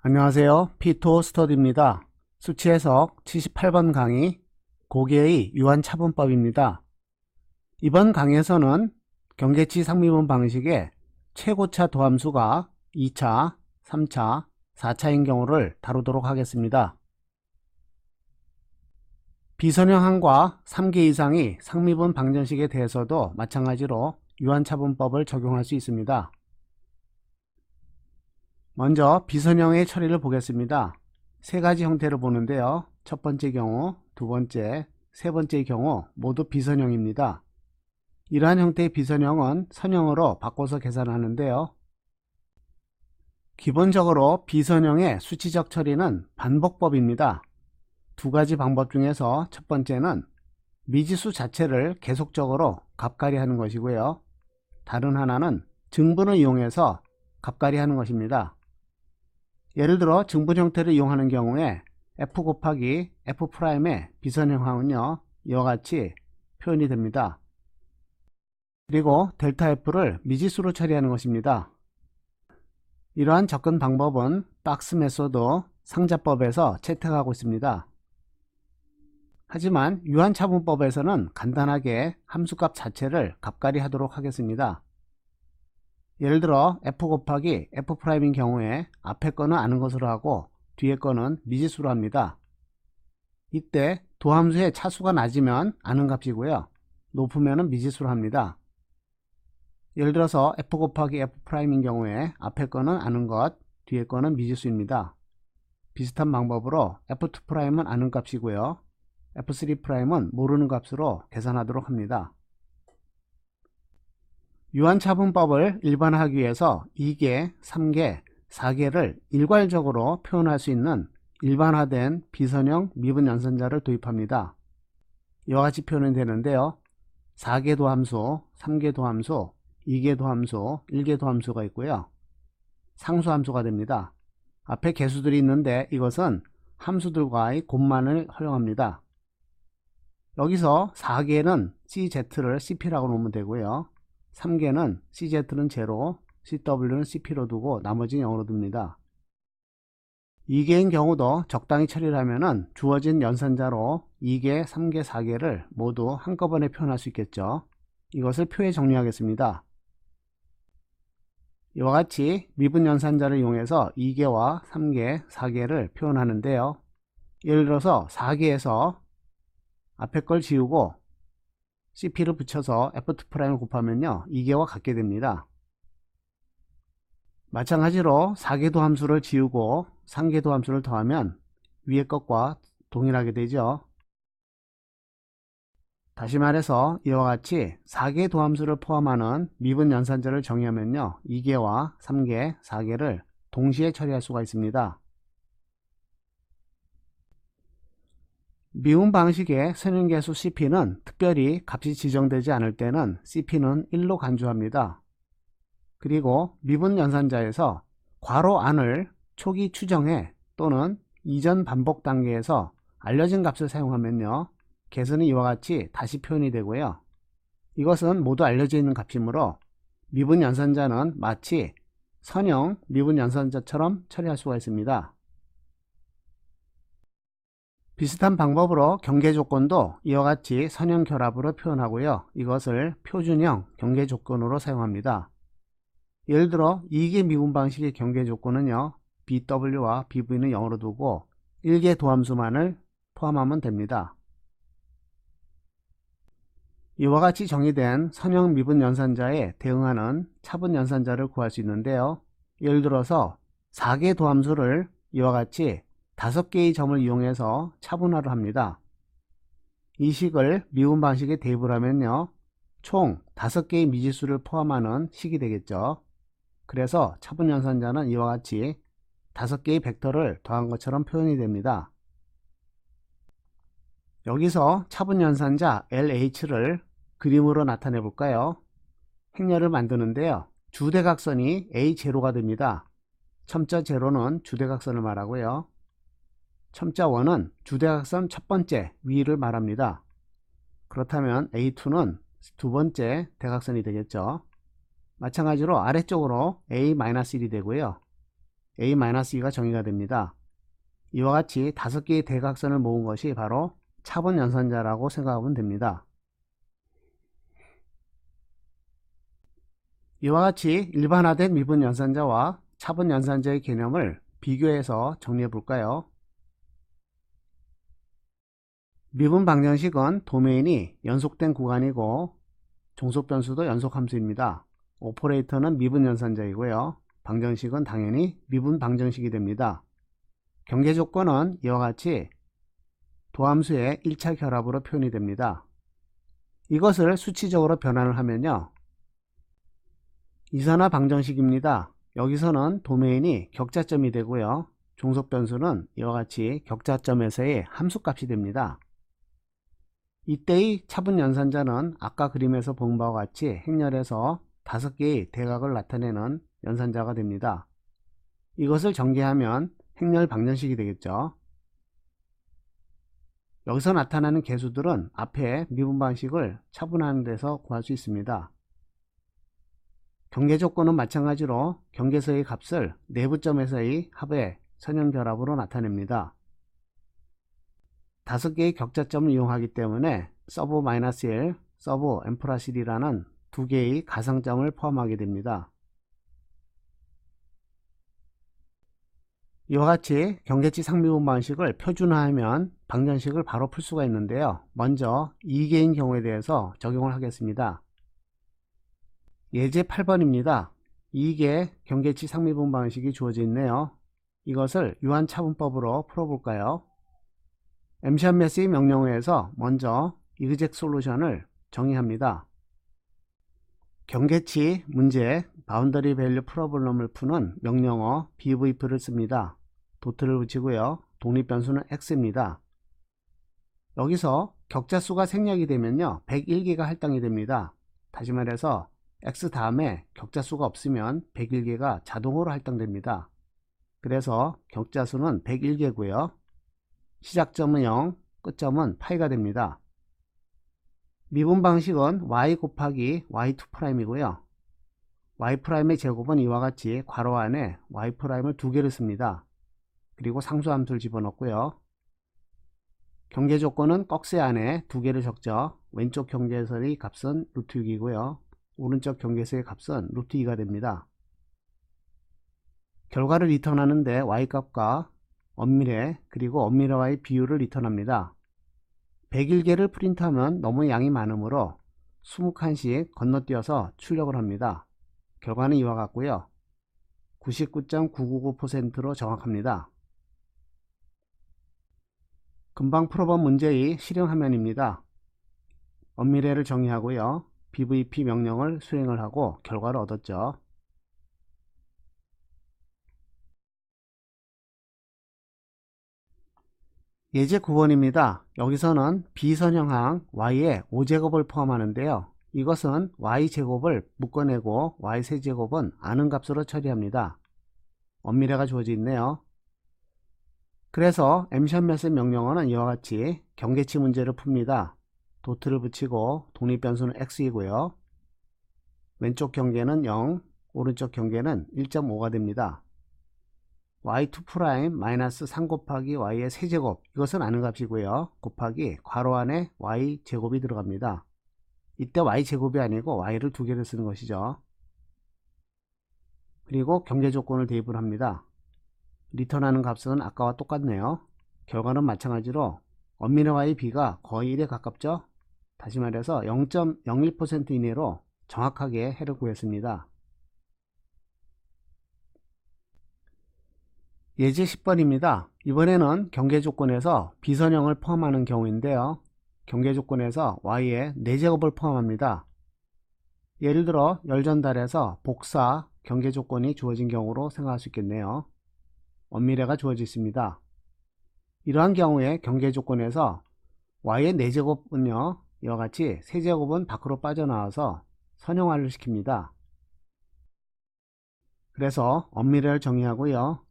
안녕하세요. 피토 스터디입니다. 수치 해석 78번 강의 고개의 유한차분법입니다. 이번 강의에서는 경계치 상미분 방식의 최고차 도함수가 2차, 3차, 4차인 경우를 다루도록 하겠습니다. 비선형 항과 3개 이상의 상미분 방정식에 대해서도 마찬가지로 유한차분법을 적용할 수 있습니다. 먼저 비선형의 처리를 보겠습니다. 세 가지 형태를 보는데요. 첫 번째 경우, 두 번째, 세 번째의 경우 모두 비선형입니다. 이러한 형태의 비선형은 선형으로 바꿔서 계산하는데요. 기본적으로 비선형의 수치적 처리는 반복법입니다. 두 가지 방법 중에서 첫 번째는 미지수 자체를 계속적으로 값갈이 하는 것이고요. 다른 하나는 증분을 이용해서 값갈이 하는 것입니다. 예를 들어 증분 형태를 이용하는 경우에 f 곱하기 f'의 비선형항은요, 이와 같이 표현이 됩니다. 그리고 델타 f를 미지수로 처리하는 것입니다. 이러한 접근 방법은 박스 메소드 상자법에서 채택하고 있습니다. 하지만 유한차분법에서는 간단하게 함수값 자체를 값갈이 하도록 하겠습니다. 예를 들어 f 곱하기 f'인 경우에 앞에 거는 아는 것으로 하고 뒤에 거는 미지수로 합니다. 이때 도함수의 차수가 낮으면 아는 값이고요. 높으면 미지수로 합니다. 예를 들어서 f 곱하기 f'인 경우에 앞에 거는 아는 것, 뒤에 거는 미지수입니다. 비슷한 방법으로 f2'은 아는 값이고요. f3'은 모르는 값으로 계산하도록 합니다. 유한차분법을 일반화하기 위해서 2개, 3개, 4개를 일괄적으로 표현할 수 있는 일반화된 비선형 미분 연산자를 도입합니다. 이와 같이 표현이 되는데요. 4개 도함수, 3개 도함수, 2개 도함수, 1개 도함수가 있고요. 상수함수가 됩니다. 앞에 개수들이 있는데 이것은 함수들과의 곱만을 허용합니다. 여기서 4개는 CZ를 CP라고 놓으면 되고요. 3개는 CZ는 제로, CW는 CP로 두고 나머지는 0으로 둡니다. 2개인 경우도 적당히 처리를 하면 주어진 연산자로 2개, 3개, 4개를 모두 한꺼번에 표현할 수 있겠죠. 이것을 표에 정리하겠습니다. 이와 같이 미분 연산자를 이용해서 2개와 3개, 4개를 표현하는데요. 예를 들어서 4개에서 앞에 걸 지우고 CP를 붙여서 F2'을 곱하면요, 2개와 같게 됩니다. 마찬가지로 4개 도함수를 지우고 3개 도함수를 더하면 위의 것과 동일하게 되죠. 다시 말해서 이와 같이 4개 도함수를 포함하는 미분 연산자를 정의하면요, 2개와 3개, 4개를 동시에 처리할 수가 있습니다. 미분 방식의 선형계수 CP는 특별히 값이 지정되지 않을 때는 CP는 1로 간주합니다. 그리고 미분 연산자에서 괄호 안을 초기 추정해 또는 이전 반복 단계에서 알려진 값을 사용하면요, 개수는 이와 같이 다시 표현이 되고요. 이것은 모두 알려져 있는 값이므로 미분 연산자는 마치 선형 미분 연산자처럼 처리할 수가 있습니다. 비슷한 방법으로 경계조건도 이와 같이 선형 결합으로 표현하고요. 이것을 표준형 경계조건으로 사용합니다. 예를 들어 2개 미분 방식의 경계조건은요, BW와 BV는 0으로 두고 1개 도함수만을 포함하면 됩니다. 이와 같이 정의된 선형 미분 연산자에 대응하는 차분 연산자를 구할 수 있는데요. 예를 들어서 4개 도함수를 이와 같이 5개의 점을 이용해서 차분화를 합니다. 이 식을 미분 방식에 대입을 하면요, 총 5개의 미지수를 포함하는 식이 되겠죠. 그래서 차분 연산자는 이와 같이 5개의 벡터를 더한 것처럼 표현이 됩니다. 여기서 차분 연산자 LH를 그림으로 나타내 볼까요? 행렬을 만드는데요. 주대각선이 A0가 됩니다. 첨자 0는 주대각선을 말하고요. 첨자 1은 주대각선 첫 번째 위를 말합니다. 그렇다면 A2는 두 번째 대각선이 되겠죠. 마찬가지로 아래쪽으로 A-1이 되고요. a-2가 정의가 됩니다. 이와 같이 5개의 대각선을 모은 것이 바로 차분 연산자라고 생각하면 됩니다. 이와 같이 일반화된 미분 연산자와 차분 연산자의 개념을 비교해서 정리해 볼까요? 미분 방정식은 도메인이 연속된 구간이고 종속 변수도 연속 함수입니다. 오퍼레이터는 미분 연산자이고요. 방정식은 당연히 미분 방정식이 됩니다. 경계 조건은 이와 같이 도함수의 1차 결합으로 표현이 됩니다. 이것을 수치적으로 변환을 하면요. 이산화 방정식입니다. 여기서는 도메인이 격자점이 되고요. 종속 변수는 이와 같이 격자점에서의 함수값이 됩니다. 이때의 차분 연산자는 아까 그림에서 본 바와 같이 행렬에서 5개의 대각을 나타내는 연산자가 됩니다. 이것을 전개하면 행렬 방정식이 되겠죠. 여기서 나타나는 개수들은 앞에 미분 방식을 차분하는 데서 구할 수 있습니다. 경계 조건은 마찬가지로 경계서의 값을 내부점에서의 합의 선형결합으로 나타냅니다. 5개의 격자점을 이용하기 때문에 서브 -1, 서브 n+1이라는 2개의 가상점을 포함하게 됩니다. 이와 같이 경계치 상미분 방식을 표준화하면 방정식을 바로 풀 수가 있는데요. 먼저 2개인 경우에 대해서 적용을 하겠습니다. 예제 8번입니다. 2개 경계치 상미분 방식이 주어져 있네요. 이것을 유한차분법으로 풀어볼까요? 엠샵메스의 명령어에서 먼저 이그젝 솔루션을 정의합니다. 경계치 문제 바운더리 밸류 프로블럼을 푸는 명령어 BVF를 씁니다. 도트를 붙이고요. 독립변수는 x입니다. 여기서 격자수가 생략이 되면요 101개가 할당이 됩니다. 다시 말해서 x 다음에 격자수가 없으면 101개가 자동으로 할당됩니다. 그래서 격자수는 101개고요. 시작점은 0, 끝점은 파이가 됩니다. 미분 방식은 y 곱하기 y2'이고요. y'의 제곱은 이와 같이 괄호 안에 y'을 2개를 씁니다. 그리고 상수함수를 집어넣고요. 경계 조건은 꺽쇠 안에 2개를 적죠. 왼쪽 경계선의 값은 루트 6이고요. 오른쪽 경계선의 값은 루트 2가 됩니다. 결과를 리턴하는데 y값과 엄밀해 그리고 엄밀해와의 비율을 리턴합니다. 101개를 프린트하면 너무 양이 많으므로 20칸씩 건너뛰어서 출력을 합니다. 결과는 이와 같고요. 99.999%로 정확합니다. 금방 풀어본 문제의 실행 화면입니다. 엄밀해를 정의하고요. BVP 명령을 수행을 하고 결과를 얻었죠. 예제 9번입니다. 여기서는 비선형항 y의 5제곱을 포함하는데요. 이것은 y제곱을 묶어내고 y세제곱은 아는 값으로 처리합니다. 엄밀해가 주어져 있네요. 그래서 엠샵맷의 명령어는 이와 같이 경계치 문제를 풉니다. 도트를 붙이고 독립변수는 x이고요. 왼쪽 경계는 0, 오른쪽 경계는 1.5가 됩니다. y2' 마이너스 3 곱하기 y의 세제곱, 이것은 아는 값이고요. 곱하기 괄호 안에 y제곱이 들어갑니다. 이때 y제곱이 아니고 y를 2개를 쓰는 것이죠. 그리고 경계 조건을 대입을 합니다. 리턴하는 값은 아까와 똑같네요. 결과는 마찬가지로 엄밀한 y의 b가 거의 1에 가깝죠. 다시 말해서 0.01% 이내로 정확하게 해를 구했습니다. 예제 10번입니다. 이번에는 경계 조건에서 비선형을 포함하는 경우인데요. 경계 조건에서 y의 4제곱을 포함합니다. 예를 들어 열전달에서 복사 경계 조건이 주어진 경우로 생각할 수 있겠네요. 엄밀해가 주어져 있습니다. 이러한 경우에 경계 조건에서 y의 4제곱은요 이와 같이 세제곱은 밖으로 빠져나와서 선형화를 시킵니다. 그래서 엄밀해를 정의하고요.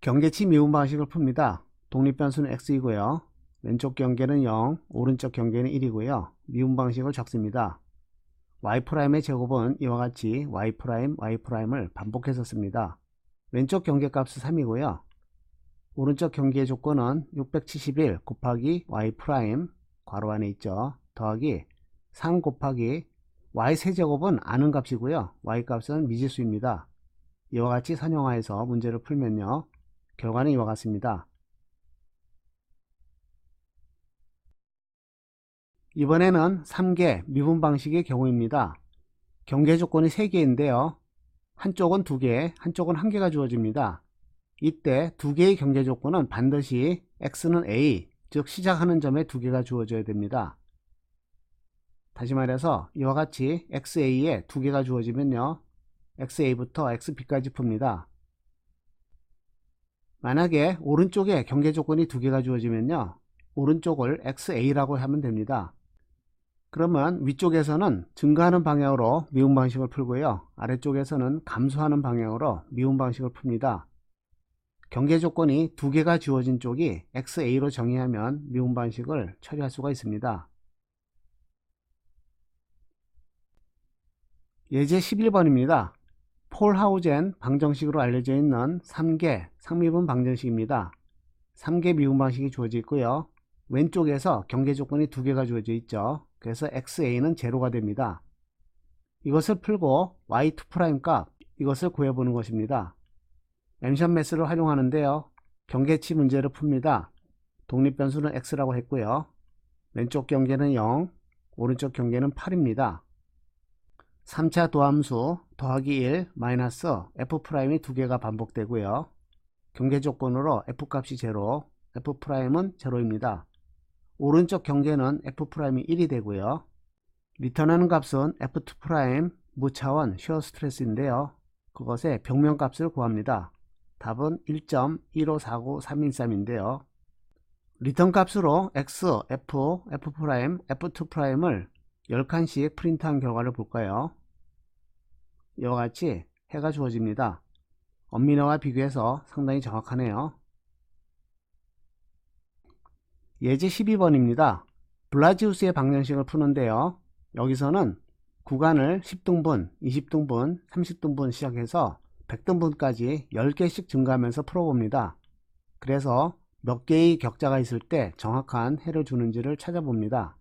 경계치 미분 방식을 풉니다. 독립변수는 x이고요. 왼쪽 경계는 0, 오른쪽 경계는 1이고요. 미분 방식을 적습니다. y'의 제곱은 이와 같이 y'을 반복해서 씁니다. 왼쪽 경계값은 3이고요. 오른쪽 경계의 조건은 671 곱하기 y' 괄호 안에 있죠. 더하기 3 곱하기 y 세제곱은 아는 값이고요. y 값은 미지수입니다. 이와 같이 선형화해서 문제를 풀면요. 결과는 이와 같습니다. 이번에는 3개 미분 방식의 경우입니다. 경계 조건이 3개인데요. 한쪽은 2개, 한쪽은 1개가 주어집니다. 이때 2개의 경계 조건은 반드시 x는 a, 즉 시작하는 점에 2개가 주어져야 됩니다. 다시 말해서 이와 같이 xa에 2개가 주어지면요. xa부터 xb까지 풉니다. 만약에 오른쪽에 경계 조건이 2개가 주어지면요. 오른쪽을 xa라고 하면 됩니다. 그러면 위쪽에서는 증가하는 방향으로 미분 방식을 풀고요. 아래쪽에서는 감소하는 방향으로 미분 방식을 풉니다. 경계 조건이 2개가 주어진 쪽이 xa로 정의하면 미분 방식을 처리할 수가 있습니다. 예제 11번입니다. 폴하우젠 방정식으로 알려져 있는 3개 상미분 방정식입니다. 3개 미분 방식이 주어져 있고요. 왼쪽에서 경계 조건이 2개가 주어져 있죠. 그래서 xa는 제로가 됩니다. 이것을 풀고 y2' 값, 이것을 구해보는 것입니다. 엠션 매스를 활용하는데요. 경계치 문제를 풉니다. 독립변수는 x라고 했고요. 왼쪽 경계는 0, 오른쪽 경계는 8입니다. 3차 도함수 더하기 1 마이너스 f'이 2개가 반복되고요. 경계 조건으로 f값이 제로, f'은 제로입니다. 오른쪽 경계는 f'이 1이 되고요. 리턴하는 값은 f2' 무차원 시어 스트레스인데요. 그것의 벽면값을 구합니다. 답은 1.1549313인데요. 리턴 값으로 x, f, f', f2'을 10칸씩 프린트한 결과를 볼까요? 이와 같이 해가 주어집니다. 엄밀화와 비교해서 상당히 정확하네요. 예제 12번입니다. 블라지우스의 방정식을 푸는데요. 여기서는 구간을 10등분, 20등분, 30등분 시작해서 100등분까지 10개씩 증가하면서 풀어봅니다. 그래서 몇 개의 격자가 있을 때 정확한 해를 주는지를 찾아봅니다.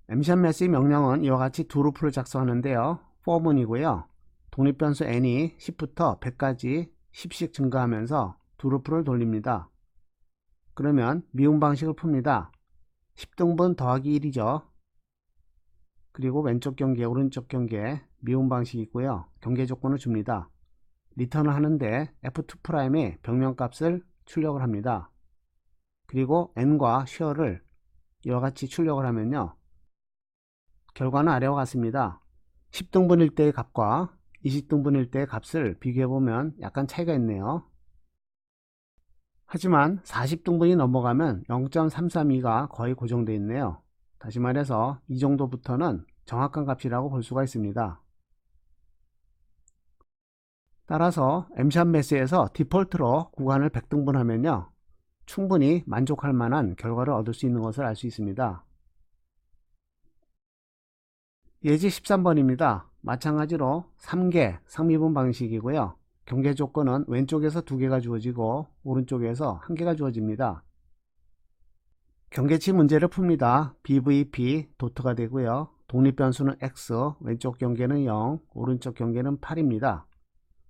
엠션 매스의 명령은 이와 같이 두 루프를 작성하는데요. for문이고요. 독립변수 n이 10부터 100까지 10씩 증가하면서 두 루프를 돌립니다. 그러면 미분 방식을 풉니다. 10등분 더하기 1이죠. 그리고 왼쪽 경계, 오른쪽 경계 미분 방식이 있고요. 경계 조건을 줍니다. 리턴을 하는데 f2'의 벽면값을 출력을 합니다. 그리고 n과 쉐어를 이와 같이 출력을 하면요. 결과는 아래와 같습니다. 10등분일 때의 값과 20등분일 때의 값을 비교해보면 약간 차이가 있네요. 하지만 40등분이 넘어가면 0.332가 거의 고정되어 있네요. 다시 말해서 이 정도부터는 정확한 값이라고 볼 수가 있습니다. 따라서 엠션 매스에서 디폴트로 구간을 100등분하면요. 충분히 만족할 만한 결과를 얻을 수 있는 것을 알 수 있습니다. 예제 13번입니다. 마찬가지로 3개 상미분 방식이고요. 경계 조건은 왼쪽에서 2개가 주어지고 오른쪽에서 1개가 주어집니다. 경계치 문제를 풉니다. BVP 도트가 되고요. 독립변수는 X, 왼쪽 경계는 0, 오른쪽 경계는 8입니다.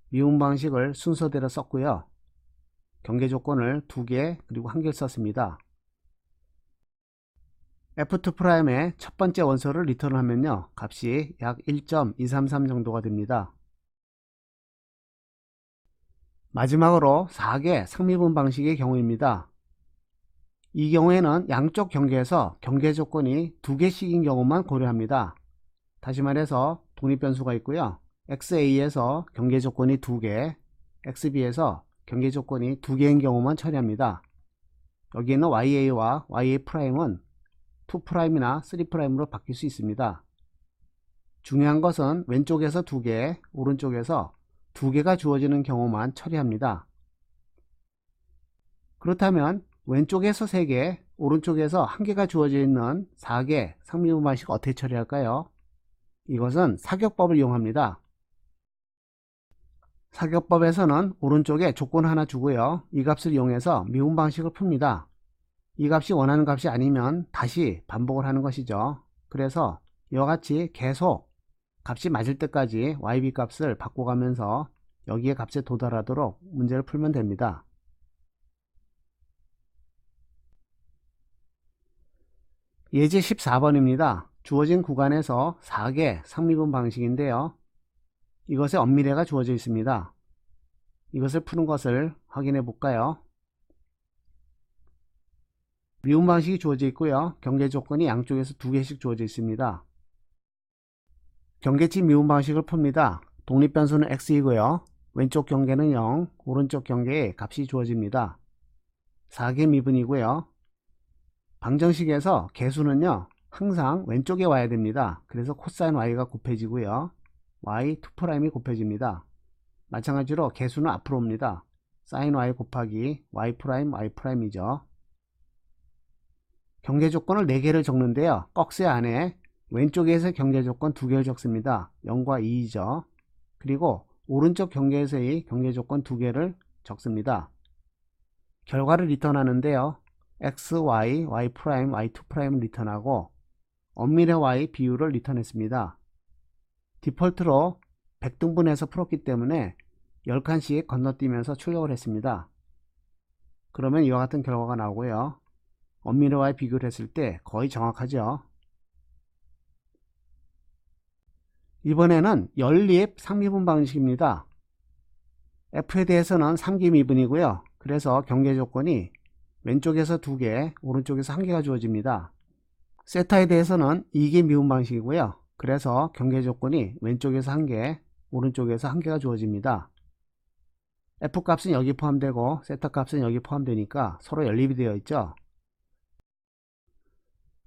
미분 방식을 순서대로 썼고요. 경계 조건을 2개 그리고 1개 썼습니다. f2'의 첫 번째 원소를 리턴하면요. 값이 약 1.233 정도가 됩니다. 마지막으로 4개 상미분 방식의 경우입니다. 이 경우에는 양쪽 경계에서 경계 조건이 2개씩인 경우만 고려합니다. 다시 말해서 독립변수가 있고요. XA에서 경계 조건이 2개, XB에서 경계 조건이 2개인 경우만 처리합니다. 여기 있는 YA와 YA'은 2'이나 3'으로 바뀔 수 있습니다. 중요한 것은 왼쪽에서 2개, 오른쪽에서 2개가 주어지는 경우만 처리합니다. 그렇다면 왼쪽에서 3개, 오른쪽에서 1개가 주어져 있는 4개 상미분 방식 어떻게 처리할까요? 이것은 사격법을 이용합니다. 사격법에서는 오른쪽에 조건 하나 주고요. 이 값을 이용해서 미분 방식을 풉니다. 이 값이 원하는 값이 아니면 다시 반복을 하는 것이죠. 그래서 이와 같이 계속 값이 맞을 때까지 yb 값을 바꿔가면서 여기에 값에 도달하도록 문제를 풀면 됩니다. 예제 14번입니다. 주어진 구간에서 4개 상미분 방식인데요. 이것의 엄미래가 주어져 있습니다. 이것을 푸는 것을 확인해 볼까요? 미분 방식이 주어져 있고요. 경계 조건이 양쪽에서 2개씩 주어져 있습니다. 경계치 미분 방식을 풉니다. 독립변수는 x이고요. 왼쪽 경계는 0, 오른쪽 경계에 값이 주어집니다. 4개 미분이고요. 방정식에서 개수는요, 항상 왼쪽에 와야 됩니다. 그래서 코사인 y가 곱해지고요. y2'이 곱해집니다. 마찬가지로 개수는 앞으로 옵니다. sin y 곱하기 y', y'i죠. 경계 조건을 4개를 적는데요. 꺽쇠 안에 왼쪽에서 경계 조건 2개를 적습니다. 0과 2이죠. 그리고 오른쪽 경계에서의 경계 조건 2개를 적습니다. 결과를 리턴하는데요. x, y, y', y2'을 리턴하고 엄밀의 y 비율을 리턴했습니다. 디폴트로 100등분해서 풀었기 때문에 10칸씩 건너뛰면서 출력을 했습니다. 그러면 이와 같은 결과가 나오고요. 엄밀의 y 비교를 했을 때 거의 정확하죠. 이번에는 연립 상미분 방식입니다. f에 대해서는 3개 미분이고요. 그래서 경계 조건이 왼쪽에서 2개, 오른쪽에서 1개가 주어집니다. 세타에 대해서는 2개 미분 방식이고요. 그래서 경계 조건이 왼쪽에서 1개, 오른쪽에서 1개가 주어집니다. f 값은 여기 포함되고 세타 값은 여기 포함되니까 서로 연립이 되어 있죠.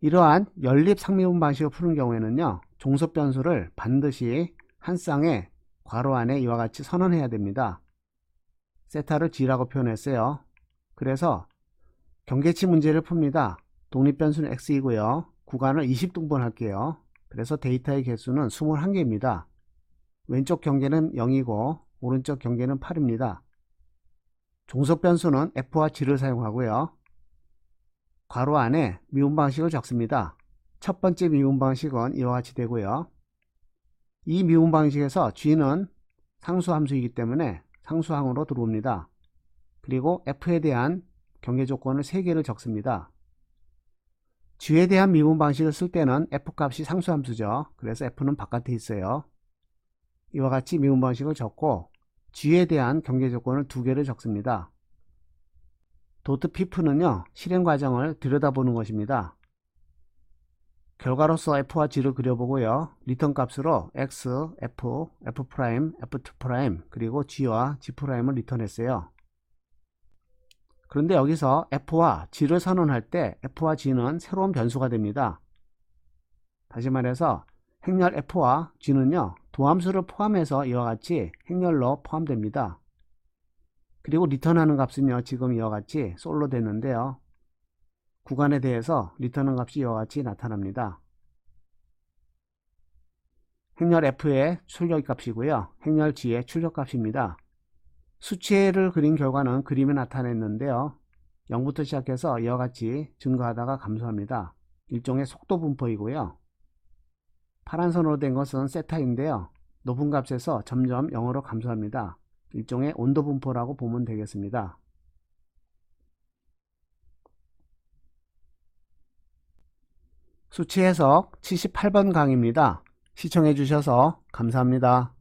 이러한 연립 상미분 방식을 푸는 경우에는요, 종속 변수를 반드시 한 쌍의 괄호 안에 이와 같이 선언해야 됩니다. 세타를 g라고 표현했어요. 그래서 경계치 문제를 풉니다. 독립변수는 x이고요. 구간을 20등분 할게요. 그래서 데이터의 개수는 21개입니다. 왼쪽 경계는 0이고 오른쪽 경계는 8입니다. 종속 변수는 f와 g를 사용하고요. 괄호 안에 미분 방식을 적습니다. 첫 번째 미분 방식은 이와 같이 되고요. 이 미분 방식에서 g는 상수함수이기 때문에 상수항으로 들어옵니다. 그리고 f에 대한 경계 조건을 3개를 적습니다. g에 대한 미분 방식을 쓸 때는 f값이 상수함수죠. 그래서 f는 바깥에 있어요. 이와 같이 미분 방식을 적고 g에 대한 경계 조건을 2개를 적습니다. 도트 pf는요, 실행 과정을 들여다보는 것입니다. 결과로서 f와 g를 그려보고요. 리턴 값으로 x, f, f', f2' 그리고 g와 g'을 리턴했어요. 그런데 여기서 f와 g를 선언할 때 f와 g는 새로운 변수가 됩니다. 다시 말해서 행렬 f와 g는요, 도함수를 포함해서 이와 같이 행렬로 포함됩니다. 그리고 리턴하는 값은요, 지금 이와 같이 솔로 됐는데요. 구간에 대해서 리턴한 값이 이와 같이 나타납니다. 행렬 f의 출력 값이고요. 행렬 g의 출력 값입니다. 수치를 그린 결과는 그림에 나타냈는데요. 0부터 시작해서 이와 같이 증가하다가 감소합니다. 일종의 속도 분포이고요. 파란 선으로 된 것은 세타인데요. 높은 값에서 점점 0으로 감소합니다. 일종의 온도 분포라고 보면 되겠습니다. 수치 해석 78번 강의입니다. 시청해 주셔서 감사합니다.